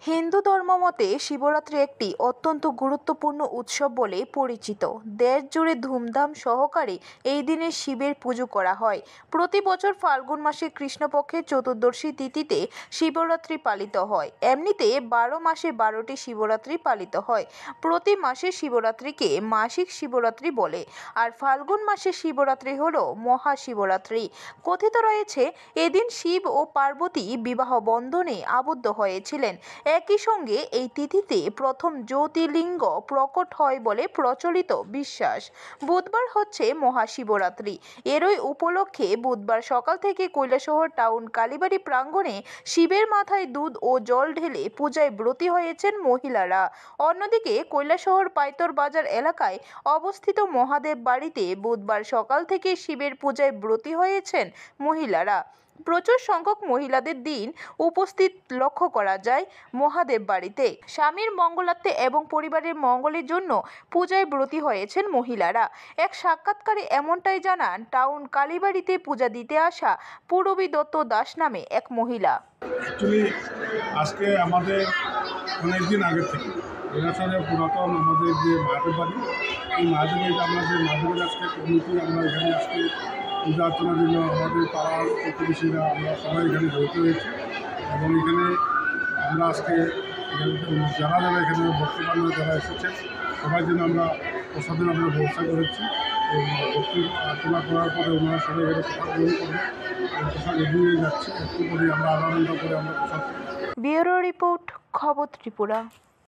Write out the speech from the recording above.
হিন্দু ধর্মমতে শিবরাত্রি একটি অত্যন্ত গুরুত্বপূর্ণ উৎসব বলে পরিচিত। দেশ জুড়ে ধুমধাম সহকারে এই দিনে শিবের পুজো করা হয়। প্রতি বছর ফাল্গুন মাসে কৃষ্ণপক্ষের চতুর্দশী তিথিতে শিবরাত্রি পালিত হয়। এমনিতে 12 মাসে 12টি শিবরাত্রি পালিত হয়। প্রতি মাসে শিবরাত্রিকে মাসিক শিবরাত্রি বলে, আর ফাল্গুন মাসে শিবরাত্রি হলো মহাশিবরাত্রি। কথিত রয়েছে এদিন শিব ও পার্বতী বিবাহ বন্ধনে আবদ্ধ হয়েছিলেন। একই সঙ্গে এই তিথিতে প্রথম জ্যোতির্লিঙ্গ প্রকট হয় বলে প্রচলিত বিশ্বাস। বুধবার হচ্ছে মহাশিবরাত্রি। এরই উপলক্ষে বুধবার সকাল থেকে কৈলাসহর টাউন কালীবাড়ি প্রাঙ্গণে শিবের মাথায় দুধ ও জল ঢেলে পূজায় ব্রতী হয়েছেন মহিলারা। অন্যদিকে কৈলাসহর পাইতর বাজার এলাকায় অবস্থিত মহাদেব বাড়িতে বুধবার সকাল থেকে শিবের পূজায় ব্রতী হয়েছেন মহিলারা। প্রচুর সংখ্যক মহিলাদের দিন উপস্থিত লক্ষ্য করা যায় মহাদেব বাড়িতে। স্বামীর মঙ্গলার্থে এবং পরিবারের মঙ্গলের জন্য পূজায় ব্রতী হয়েছেন মহিলারা। এক সাক্ষাৎকারে এমনটাই জানান টাউন কালীবাড়িতে পূজা দিতে আসা পূরবী দত্ত দাস নামে এক মহিলা। আজকে আমাদের অনেকদিন আগে থেকে কৈলাসহরে পুরাতন আমাদের যে মহাদেব বাড়ি, এই মহাদেবের আমাদের মহাদেবের আজকে কমিটি আমরা এখানে আজকে পূজা অর্চনার জন্য আমাদের পাড়ার প্রতিবেশীরা আমরা সবাই এখানে জড়িত হয়েছি এবং এখানে আমরা আজকে যারা যারা এখানে বর্তমানে যারা এসেছেন সবার জন্য আমরা প্রসাদের আমরা ব্যবস্থা করেছি এবং ভক্তি অর্চনা করার পরে ওনারা সবাই এখানে প্রসাদ গ্রহণ করবে এবং প্রসাদ এগিয়ে যাচ্ছে একটু করে আমরা আনন্দ করে আমরা প্রসাদ। ব্যুরো রিপোর্ট, খবর ত্রিপুরা।